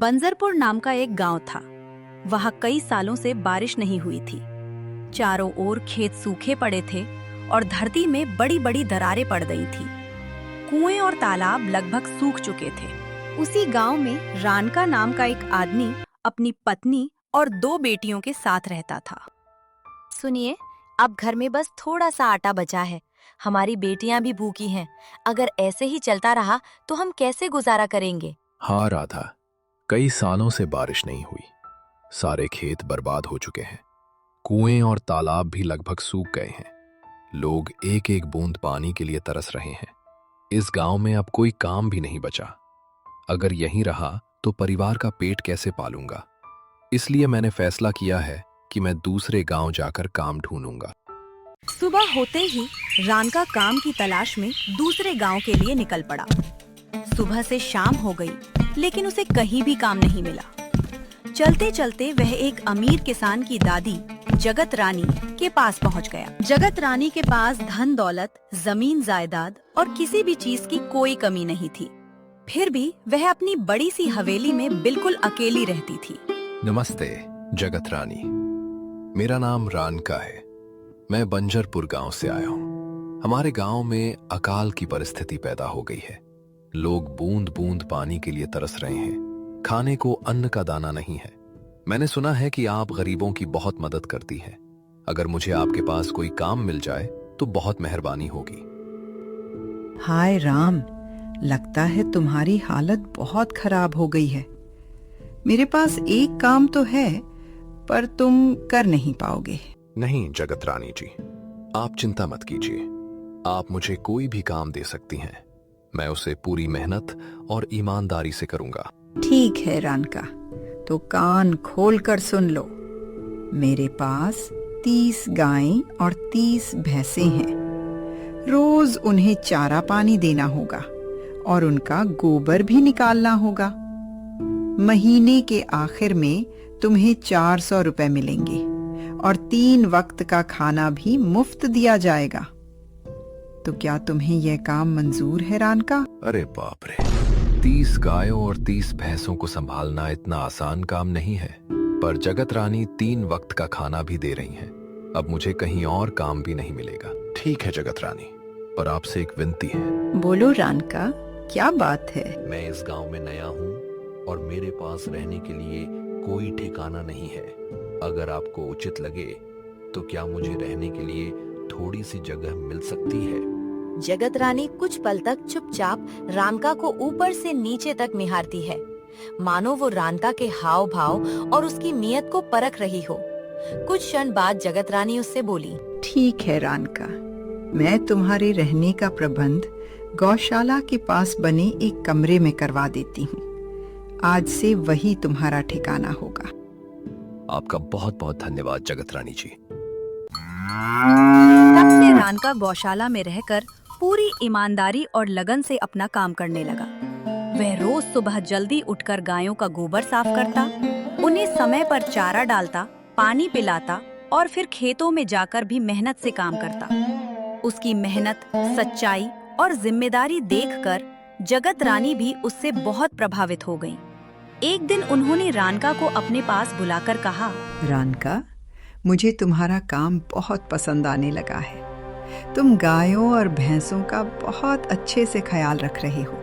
बंजरपुर नाम का एक गांव था। वहां कई सालों से बारिश नहीं हुई थी। चारों ओर खेत सूखे पड़े थे और धरती में बड़ी बड़ी दरारें पड़ गई थी। कुएं और तालाब लगभग सूख चुके थे। उसी गांव में रानका नाम का एक आदमी अपनी पत्नी और 2 बेटियों के साथ रहता था। सुनिए, अब घर में बस थोड़ा सा आटा बचा है। हमारी बेटियां भी भूखी हैं। अगर ऐसे ही चलता रहा तो हम कैसे गुजारा करेंगे? हाँ राधा, कई सालों से बारिश नहीं हुई। सारे खेत बर्बाद हो चुके हैं। कुएं और तालाब भी लगभग सूख गए हैं। लोग एक एक बूंद पानी के लिए तरस रहे हैं। इस गांव में अब कोई काम भी नहीं बचा। अगर यहीं रहा तो परिवार का पेट कैसे पालूंगा? इसलिए मैंने फैसला किया है कि मैं दूसरे गांव जाकर काम ढूंढूंगा। सुबह होते ही रानका काम की तलाश में दूसरे गांव के लिए निकल पड़ा। सुबह से शाम हो गई, लेकिन उसे कहीं भी काम नहीं मिला। चलते चलते वह एक अमीर किसान की दादी जगत रानी के पास पहुंच गया। जगत रानी के पास धन दौलत, जमीन जायदाद और किसी भी चीज की कोई कमी नहीं थी। फिर भी वह अपनी बड़ी सी हवेली में बिल्कुल अकेली रहती थी। नमस्ते जगत रानी, मेरा नाम रानका है। मैं बंजरपुर गांव से आया हूँ। हमारे गांव में अकाल की परिस्थिति पैदा हो गई है। लोग बूंद बूंद पानी के लिए तरस रहे हैं। खाने को अन्न का दाना नहीं है। मैंने सुना है कि आप गरीबों की बहुत मदद करती हैं। अगर मुझे आपके पास कोई काम मिल जाए तो बहुत मेहरबानी होगी। हाय राम, लगता है तुम्हारी हालत बहुत खराब हो गई है। मेरे पास एक काम तो है, पर तुम कर नहीं पाओगे। नहीं जगत रानी जी, आप चिंता मत कीजिए। आप मुझे कोई भी काम दे सकती हैं। मैं उसे पूरी मेहनत और ईमानदारी से करूंगा। ठीक है रानका, तो कान खोल कर सुन लो। मेरे पास 30 गायें और 30 भैंसें हैं। रोज उन्हें चारा पानी देना होगा और उनका गोबर भी निकालना होगा। महीने के आखिर में तुम्हें 400 रुपए मिलेंगे और 3 वक्त का खाना भी मुफ्त दिया जाएगा। तो क्या तुम्हें यह काम मंजूर है रानका? अरे बाप रे, 30 गायों और 30 भैंसों को संभालना इतना आसान काम नहीं है। पर जगत रानी 3 वक्त का खाना भी दे रही हैं। अब मुझे कहीं और काम भी नहीं मिलेगा। ठीक है जगत रानी, पर आपसे एक विनती है। बोलो रानका, क्या बात है? मैं इस गांव में नया हूँ और मेरे पास रहने के लिए कोई ठिकाना नहीं है। अगर आपको उचित लगे तो क्या मुझे रहने के लिए थोड़ी सी जगह मिल सकती है? जगत रानी कुछ पल तक चुपचाप रानका को ऊपर से नीचे तक निहारती है, मानो वो रानका के हाव भाव और उसकी नीयत को परख रही हो। कुछ क्षण बाद जगत रानी उससे बोली, ठीक है रानका, मैं तुम्हारे रहने का प्रबंध गौशाला के पास बने एक कमरे में करवा देती हूँ। आज से वही तुम्हारा ठिकाना होगा। आपका बहुत बहुत धन्यवाद जगत रानी जी। तब से रानका गौशाला में रहकर पूरी ईमानदारी और लगन से अपना काम करने लगा। वह रोज सुबह जल्दी उठकर गायों का गोबर साफ करता, उन्हें समय पर चारा डालता, पानी पिलाता और फिर खेतों में जाकर भी मेहनत से काम करता। उसकी मेहनत, सच्चाई और जिम्मेदारी देखकर जगत रानी भी उससे बहुत प्रभावित हो गईं। एक दिन उन्होंने रानका को अपने पास बुलाकर कहा, रानका, मुझे तुम्हारा काम बहुत पसंद आने लगा है। तुम गायों और भैंसों का बहुत अच्छे से ख्याल रख रहे हो।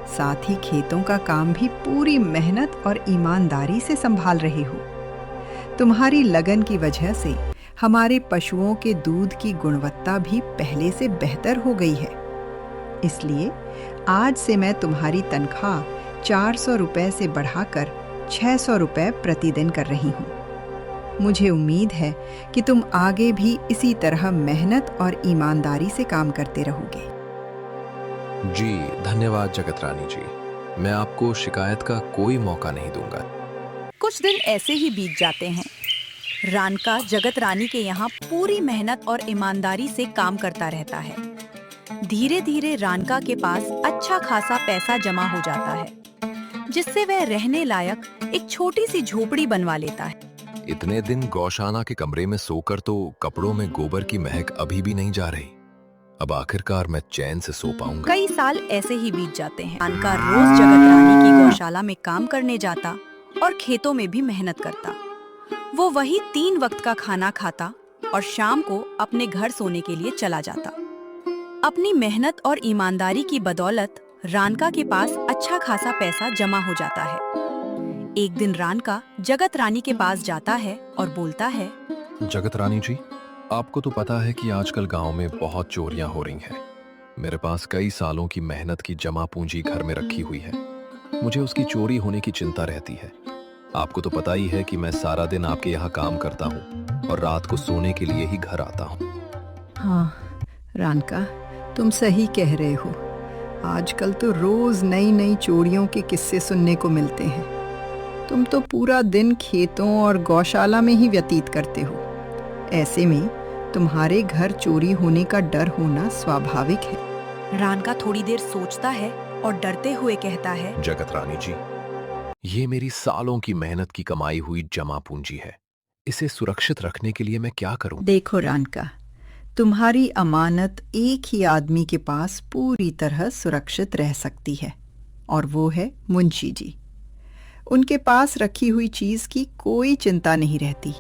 साथ ही खेतों का काम भी पूरी मेहनत और ईमानदारी से संभाल रहे हो। तुम्हारी लगन की वजह से हमारे पशुओं के दूध की गुणवत्ता भी पहले से बेहतर हो गई है। इसलिए आज से मैं तुम्हारी तनख्वाह 400 रुपए से बढ़ाकर 600 रुपए प्रतिदिन कर रही हूँ। मुझे उम्मीद है कि तुम आगे भी इसी तरह मेहनत और ईमानदारी से काम करते रहोगे। जी धन्यवाद जगत रानी जी, मैं आपको शिकायत का कोई मौका नहीं दूंगा। कुछ दिन ऐसे ही बीत जाते हैं। रानका जगत रानी के यहाँ पूरी मेहनत और ईमानदारी से काम करता रहता है। धीरे धीरे रानका के पास अच्छा खासा पैसा जमा हो जाता है, जिससे वह रहने लायक एक छोटी सी झोपड़ी बनवा लेता है। इतने दिन गौशाला के कमरे में सोकर तो कपड़ों में गोबर की महक अभी भी नहीं जा रही। अब आखिरकार मैं चैन से सो पाऊंगा। कई साल ऐसे ही बीत जाते हैं। रानका रोज जगत रानी की गौशाला गौशाला में काम करने जाता और खेतों में भी मेहनत करता। वो वही 3 वक्त का खाना खाता और शाम को अपने घर सोने के लिए चला जाता। अपनी मेहनत और ईमानदारी की बदौलत रानका के पास अच्छा खासा पैसा जमा हो जाता है। एक दिन रानका जगत रानी के पास जाता है और बोलता है, जगत रानी जी, आपको तो पता है कि आजकल गांव में बहुत चोरियां हो रही हैं। मेरे पास कई सालों की मेहनत की जमा पूंजी घर में रखी हुई है। मुझे उसकी चोरी होने की चिंता रहती है। आपको तो पता ही है कि मैं सारा दिन आपके यहाँ काम करता हूँ और रात को सोने के लिए ही घर आता हूँ। हाँ रानका, तुम सही कह रहे हो। आजकल तो रोज नई नई चोरियों के किस्से सुनने को मिलते हैं। तुम तो पूरा दिन खेतों और गौशाला में ही व्यतीत करते हो। ऐसे में तुम्हारे घर चोरी होने का डर होना स्वाभाविक है। रानका थोड़ी देर सोचता है और डरते हुए कहता है, जगत रानी जी, ये मेरी सालों की मेहनत की कमाई हुई जमा पूंजी है। इसे सुरक्षित रखने के लिए मैं क्या करूं? देखो रानका, तुम्हारी अमानत एक ही आदमी के पास पूरी तरह सुरक्षित रह सकती है, और वो है मुंशी जी। उनके पास रखी हुई चीज की कोई चिंता नहीं रहती।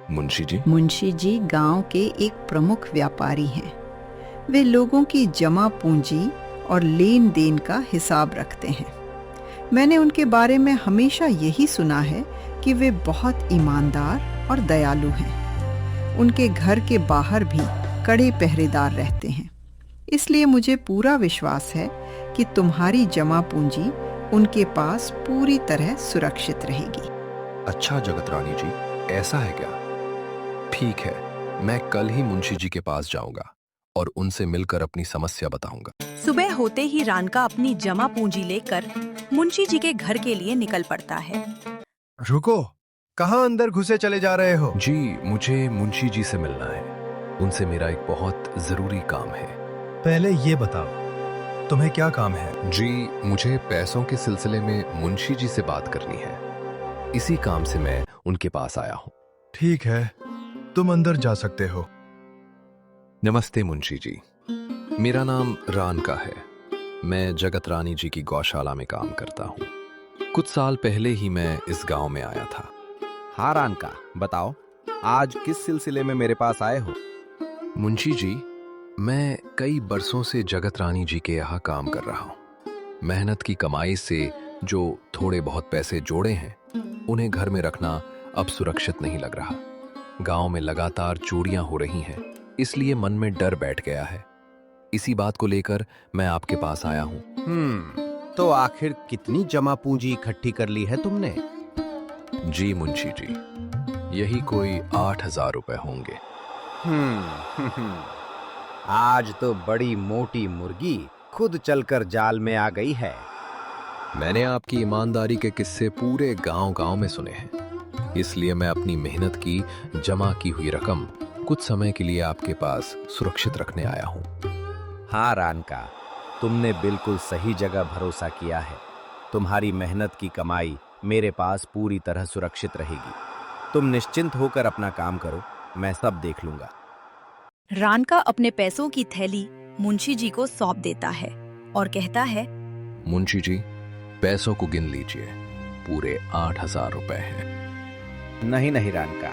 मुंशी जी? मुंशी जी गांव के एक प्रमुख व्यापारी हैं। वे लोगों की जमा पूंजी और लेन देन का हिसाब रखते हैं। मैंने उनके बारे में हमेशा यही सुना है कि वे बहुत ईमानदार और दयालु हैं। उनके घर के बाहर भी कड़े पहरेदार रहते हैं। इसलिए मुझे पूरा विश्वास है कि तुम्हारी जमा पूंजी उनके पास पूरी तरह सुरक्षित रहेगी। अच्छा जगत रानी जी, ऐसा है क्या? ठीक है, मैं कल ही मुंशी जी के पास जाऊंगा और उनसे मिलकर अपनी समस्या बताऊंगा। सुबह होते ही रानका अपनी जमा पूंजी लेकर मुंशी जी के घर के लिए निकल पड़ता है। रुको, कहाँ अंदर घुसे चले जा रहे हो? जी, मुझे मुंशी जी से मिलना है। उनसे मेरा एक बहुत जरूरी काम है। पहले ये बताओ, तुम्हें क्या काम है? जी, मुझे पैसों के सिलसिले में मुंशी जी से बात करनी है। इसी काम से मैं उनके पास आया हूँ। ठीक है, तुम अंदर जा सकते हो। नमस्ते मुंशी जी, मेरा नाम रानका है। मैं जगत रानी जी की गौशाला में काम करता हूँ। कुछ साल पहले ही मैं इस गांव में आया था। हाँ रानका, बताओ आज किस सिलसिले में मेरे पास आए हो? मुंशी जी, मैं कई बरसों से जगत रानी जी के यहाँ काम कर रहा हूँ। मेहनत की कमाई से जो थोड़े बहुत पैसे जोड़े हैं, उन्हें घर में रखना अब सुरक्षित नहीं लग रहा। गांव में लगातार चोरियां हो रही हैं, इसलिए मन में डर बैठ गया है। इसी बात को लेकर मैं आपके पास आया हूँ। तो आखिर कितनी जमा पूंजी इकट्ठी कर ली है तुमने? जी मुंशी जी, यही कोई 8,000 रुपए होंगे। आज तो बड़ी मोटी मुर्गी खुद चलकर जाल में आ गई है। मैंने आपकी ईमानदारी के किस्से पूरे गांव-गांव में सुने हैं, इसलिए मैं अपनी मेहनत की जमा की हुई रकम कुछ समय के लिए आपके पास सुरक्षित रखने आया हूँ। हाँ रानका, तुमने बिल्कुल सही जगह भरोसा किया है। तुम्हारी मेहनत की कमाई मेरे पास पूरी तरह सुरक्षित रहेगी। तुम निश्चिंत होकर अपना काम करो, मैं सब देख लूंगा। रानका अपने पैसों की थैली मुंशी जी को सौंप देता है और कहता है, मुंशी जी, पैसों को गिन लीजिए, पूरे 8,000 रुपए हैं। नहीं नहीं रानका,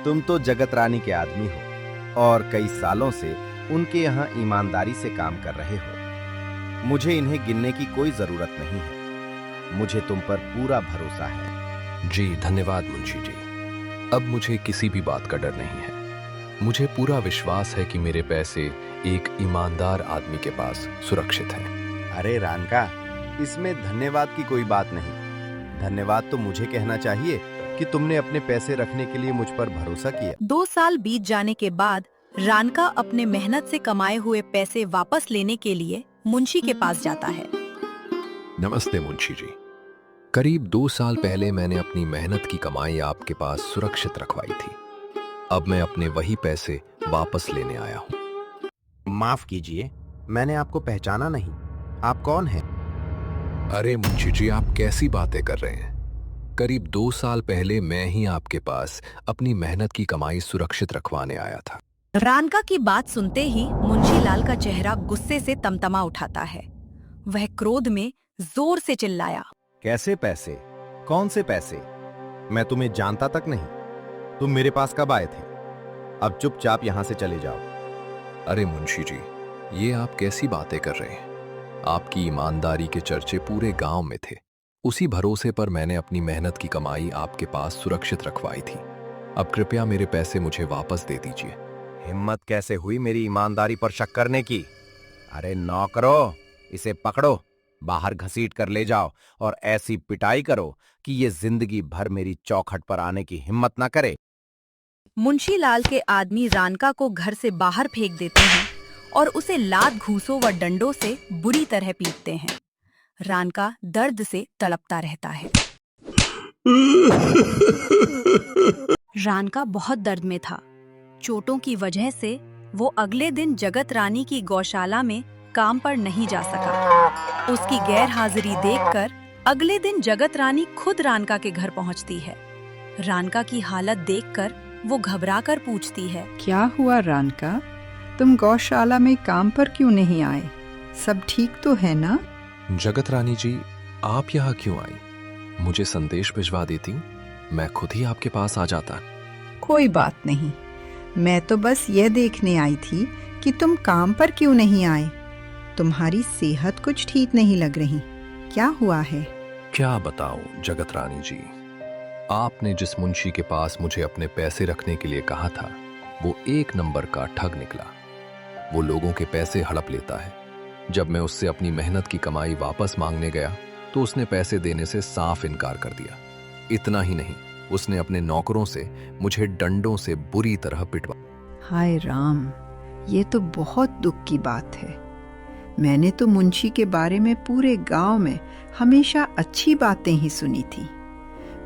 तुम तो जगत रानी के आदमी हो और कई सालों से उनके यहाँ ईमानदारी से काम कर रहे हो। मुझे इन्हें गिनने की कोई जरूरत नहीं है। मुझे तुम पर पूरा भरोसा है। जी धन्यवाद मुंशी जी। अब मुझे किसी भी बात का डर नहीं है। मुझे पूरा विश्वास है कि मेरे पैसे एक ईमानदार आदमी के पास सुरक्षित हैं। अरे रानका, इसमें धन्यवाद की कोई बात नहीं। धन्यवाद तो मुझे कहना चाहिए कि तुमने अपने पैसे रखने के लिए मुझ पर भरोसा किया। 2 साल बीत जाने के बाद रानका अपने मेहनत से कमाए हुए पैसे वापस लेने के लिए मुंशी के पास जाता है। नमस्ते मुंशी जी। करीब 2 साल पहले मैंने अपनी मेहनत की कमाई आपके पास सुरक्षित रखवाई थी। अब मैं अपने वही पैसे वापस लेने आया हूँ। माफ कीजिए, मैंने आपको पहचाना नहीं। आप कौन हैं? अरे मुंशी जी, आप कैसी बातें कर रहे हैं? करीब 2 साल पहले मैं ही आपके पास अपनी मेहनत की कमाई सुरक्षित रखवाने आया था। रानका की बात सुनते ही मुंशी लाल का चेहरा गुस्से से तमतमा उठाता है। वह क्रोध में जोर से चिल्लाया, कैसे पैसे? कौन से पैसे? मैं तुम्हें जानता तक नहीं। तुम मेरे पास कब आए थे? अब चुपचाप यहां से चले जाओ। अरे मुंशी जी, ये आप कैसी बातें कर रहे हैं? आपकी ईमानदारी के चर्चे पूरे गांव में थे। उसी भरोसे पर मैंने अपनी मेहनत की कमाई आपके पास सुरक्षित रखवाई थी। अब कृपया मेरे पैसे मुझे वापस दे दीजिए। हिम्मत कैसे हुई मेरी ईमानदारी पर शक करने की? अरे नौकरो, इसे पकड़ो, बाहर घसीट कर ले जाओ और ऐसी पिटाई करो कि ये जिंदगी भर मेरी चौखट पर आने की हिम्मत ना करे। मुंशी लाल के आदमी रानका को घर से बाहर फेंक देते हैं और उसे लात घूंसों व डंडों से बुरी तरह पीटते हैं। रानका दर्द से तड़पता रहता है। रानका बहुत दर्द में था। चोटों की वजह से वो अगले दिन जगत रानी की गौशाला में काम पर नहीं जा सका। उसकी गैर हाजिरी देखकर अगले दिन जगत रानी खुद रानका के घर पहुंचती है। रानका की हालत देखकर वो घबराकर पूछती है, क्या हुआ रानका? तुम गौशाला में काम पर क्यों नहीं आए? सब ठीक तो है ना? जगत रानी जी, आप यहाँ क्यों आई? मुझे संदेश भिजवा देती, मैं खुद ही आपके पास आ जाता। कोई बात नहीं, मैं तो बस ये देखने आई थी कि तुम काम पर क्यों नहीं आए। तुम्हारी सेहत कुछ ठीक नहीं लग रही, क्या हुआ है? क्या बताऊं जगत रानी जी, आपने जिस मुंशी के पास मुझे अपने पैसे रखने के लिए कहा था, वो एक नंबर का ठग निकला। वो लोगों के पैसे हड़प लेता है। जब मैं उससे अपनी मेहनत की कमाई वापस मांगने गया तो उसने पैसे देने से साफ इनकार कर दिया। इतना ही नहीं, उसने अपने नौकरों से मुझे डंडों से बुरी तरह पिटवा। हाय राम, ये तो बहुत दुख की बात है। मैंने तो मुंशी के बारे में पूरे गांव में हमेशा अच्छी बातें ही सुनी थी।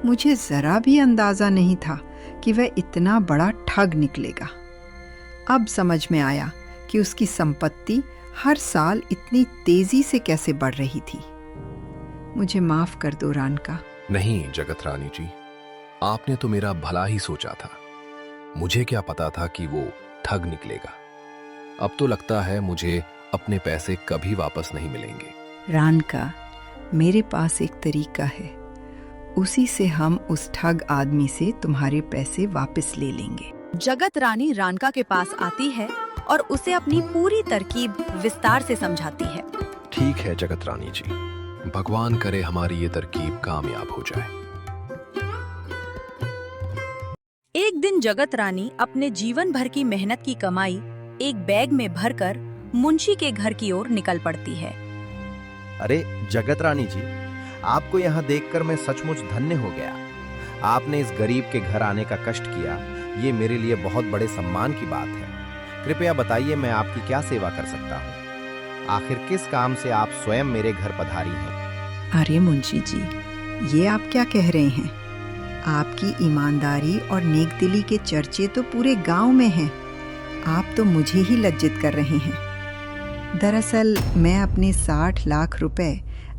मुझे जरा भी अंदाजा नहीं था कि वह इतना बड़ा ठग निकलेगा। अब समझ में आया कि उसकी संपत्ति हर साल इतनी तेजी से कैसे बढ़ रही थी। मुझे माफ कर दो रानका। नहीं जगत रानी जी, आपने तो मेरा भला ही सोचा था। मुझे क्या पता था कि वो ठग निकलेगा। अब तो लगता है मुझे अपने पैसे कभी वापस नहीं मिलेंगे। रानका, मेरे पास एक तरीका है, उसी से हम उस ठग आदमी से तुम्हारे पैसे वापस ले लेंगे। जगत रानी रानका के पास आती है और उसे अपनी पूरी तरकीब विस्तार से समझाती है। ठीक है जगत रानी जी, भगवान करे हमारी ये तरकीब कामयाब हो जाए। एक दिन जगत रानी अपने जीवन भर की मेहनत की कमाई एक बैग में भरकर मुंशी के घर की ओर निकल पड़ती है। अरे जगत रानी जी, आपको यहाँ देखकर मैं सचमुच धन्य हो गया। आपने इस गरीब के घर आने का कष्ट किया, ये मेरे लिए बहुत बड़े सम्मान की बात है। कृपया बताइए, मैं आपकी क्या सेवा कर सकता हूँ? आखिर किस काम से आप स्वयं मेरे घर पधारी हैं? अरे मुंशी जी, ये आप क्या कह रहे हैं? आपकी ईमानदारी और नेकदिली के चर्चे तो पूरे गांव में हैं। आप तो मुझे ही लज्जित कर रहे हैं। दरअसल मैं अपने 60 लाख रुपए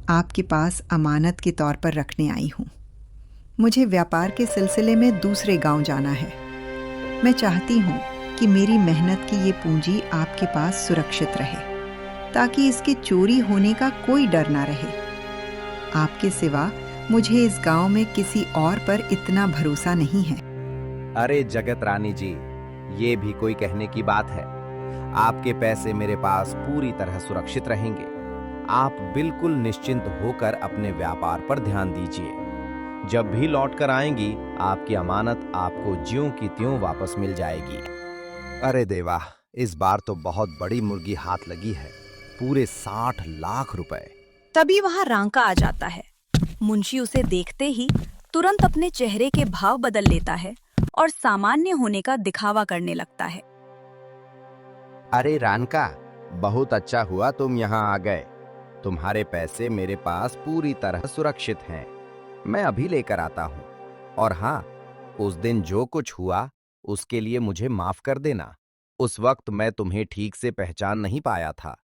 आपके पास अमानत के तौर पर रखने आई हूँ। मुझे व्यापार के सिलसिले में दूसरे गांव जाना है। मैं चाहती हूँ कि मेरी मेहनत की ये पूंजी आपके पास सुरक्षित रहे, ताकि इसके चोरी होने का कोई डर ना रहे। आपके सिवा मुझे इस गांव में किसी और पर इतना भरोसा नहीं है। अरे जगत रानी जी, ये भी कोई कहने की बात है? आपके पैसे मेरे पास पूरी तरह सुरक्षित रहेंगे। आप बिल्कुल निश्चिंत होकर अपने व्यापार पर ध्यान दीजिए। जब भी लौट कर आएंगी, आपकी अमानत आपको ज्यों की त्यों वापस मिल जाएगी। अरे देवा, इस बार तो बहुत बड़ी मुर्गी हाथ लगी है, पूरे 60 लाख रुपए। तभी वहाँ रांका आ जाता है। मुंशी उसे देखते ही तुरंत अपने चेहरे के भाव बदल लेता है और सामान्य होने का दिखावा करने लगता है। अरे रानका, बहुत अच्छा हुआ तुम यहाँ आ गए। तुम्हारे पैसे मेरे पास पूरी तरह सुरक्षित हैं। मैं अभी लेकर आता हूँ। और हाँ, उस दिन जो कुछ हुआ उसके लिए मुझे माफ कर देना। उस वक्त मैं तुम्हें ठीक से पहचान नहीं पाया था।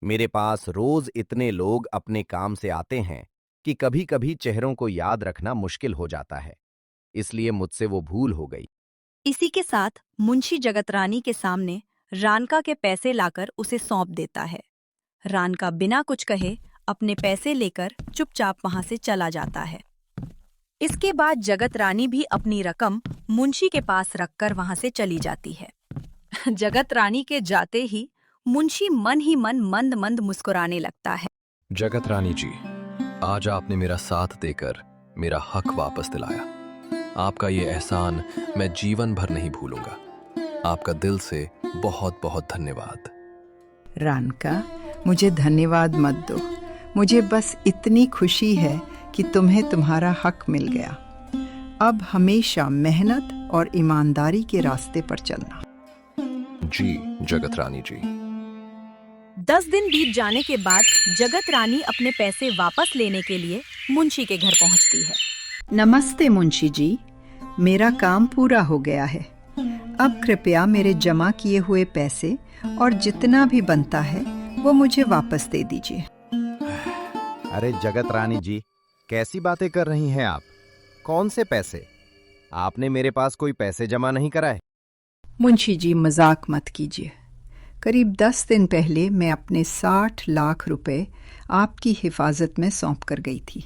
मेरे पास रोज इतने लोग अपने काम से आते हैं कि कभी कभी चेहरों को याद रखना मुश्किल हो जाता है, इसलिए मुझसे वो भूल हो गई। इसी के साथ मुंशी जगत रानी के सामने रानका के पैसे लाकर उसे सौंप देता है। रानका बिना कुछ कहे अपने पैसे लेकर चुपचाप वहां से चला जाता है। इसके बाद जगत रानी भी अपनी रकम मुंशी के पास रखकर वहां से चली जाती है। जगत रानी के जाते ही मुंशी मन ही मन मंद मंद मुस्कुराने लगता है। जगत रानी जी, आज आपने मेरा साथ देकर मेरा हक वापस दिलाया। आपका ये एहसान मैं जीवन भर नहीं भूलूंगा। आपका दिल से बहुत बहुत धन्यवाद। रानका, मुझे धन्यवाद मत दो। मुझे बस इतनी खुशी है कि तुम्हें तुम्हारा हक मिल गया। अब हमेशा मेहनत और ईमानदारी के रास्ते पर चलना। जी जगत रानी जी। 10 दिन बीत जाने के बाद जगत रानी अपने पैसे वापस लेने के लिए मुंशी के घर पहुंचती है। नमस्ते मुंशी जी, मेरा काम पूरा हो गया है। अब कृपया मेरे जमा किए हुए पैसे और जितना भी बनता है वो मुझे वापस दे दीजिए। अरे जगत रानी जी, कैसी बातें कर रही हैं आप? कौन से पैसे? आपने मेरे पास कोई पैसे जमा नहीं कराए। मुंशी जी, मजाक मत कीजिए। करीब 10 दिन पहले मैं अपने 60 लाख रुपए आपकी हिफाजत में सौंप कर गई थी।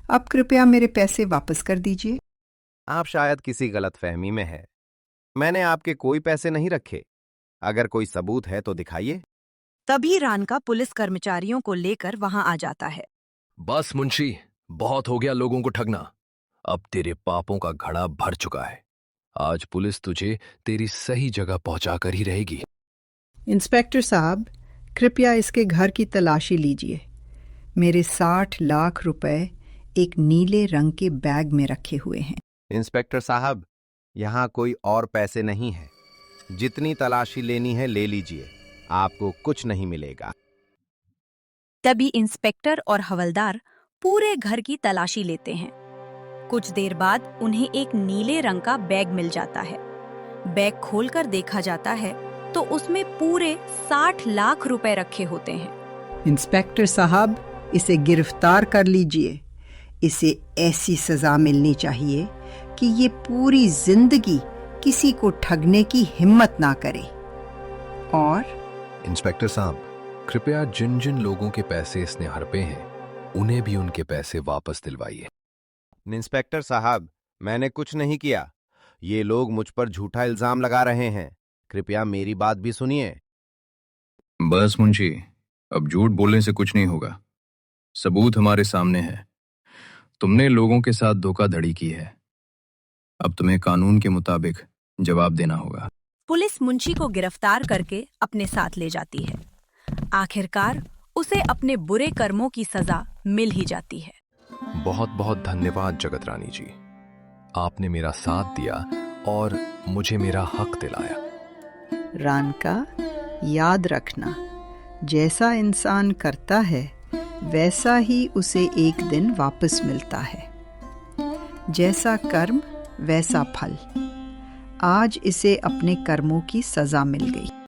अब कृपया मेरे पैसे वापस कर दीजिए। आप शायद किसी गलतफहमी में है। मैंने आपके कोई पैसे नहीं रखे। अगर कोई सबूत है तो दिखाइए। तभी रानका पुलिस कर्मचारियों को लेकर वहां आ जाता है। बस मुंशी, बहुत हो गया लोगों को ठगना। अब तेरे पापों का घड़ा भर चुका है। आज पुलिस तुझे तेरी सही जगह पहुंचा कर ही रहेगी। इंस्पेक्टर साहब, कृपया इसके घर की तलाशी लीजिए। मेरे 60 लाख रुपए एक नीले रंग के बैग में रखे हुए हैं। इंस्पेक्टर साहब, यहाँ कोई और पैसे नहीं है। जितनी तलाशी लेनी है ले लीजिए, आपको कुछ नहीं मिलेगा। तभी इंस्पेक्टर और हवलदार पूरे घर की तलाशी लेते हैं। कुछ देर बाद उन्हें एक नीले रंग का बैग मिल जाता है। बैग खोलकर देखा जाता है तो उसमें पूरे 60 लाख रुपए रखे होते हैं। इंस्पेक्टर साहब, इसे गिरफ्तार कर लीजिए। इसे ऐसी सजा मिलनी चाहिए कि ये पूरी जिंदगी किसी को ठगने की हिम्मत ना करे। और इंस्पेक्टर साहब, कृपया जिन जिन लोगों के पैसे इसने हड़पे हैं उन्हें भी उनके पैसे वापस दिलवाइए। इंस्पेक्टर साहब, मैंने कुछ नहीं किया। ये लोग मुझ पर झूठा इल्जाम लगा रहे हैं। कृपया मेरी बात भी सुनिए। बस मुंशी, अब झूठ बोलने से कुछ नहीं होगा। सबूत हमारे सामने है। तुमने लोगों के साथ धोखाधड़ी की है। अब तुम्हें कानून के मुताबिक जवाब देना होगा। पुलिस मुंशी को गिरफ्तार करके अपने साथ ले जाती है। आखिरकार उसे अपने बुरे कर्मों की सजा मिल ही जाती है। बहुत बहुत धन्यवाद जगत रानी जी। आपने मेरा साथ दिया और मुझे मेरा हक दिलाया। रानका, याद रखना, जैसा इंसान करता है वैसा ही उसे एक दिन वापस मिलता है। जैसा कर्म वैसा फल। आज इसे अपने कर्मों की सजा मिल गई।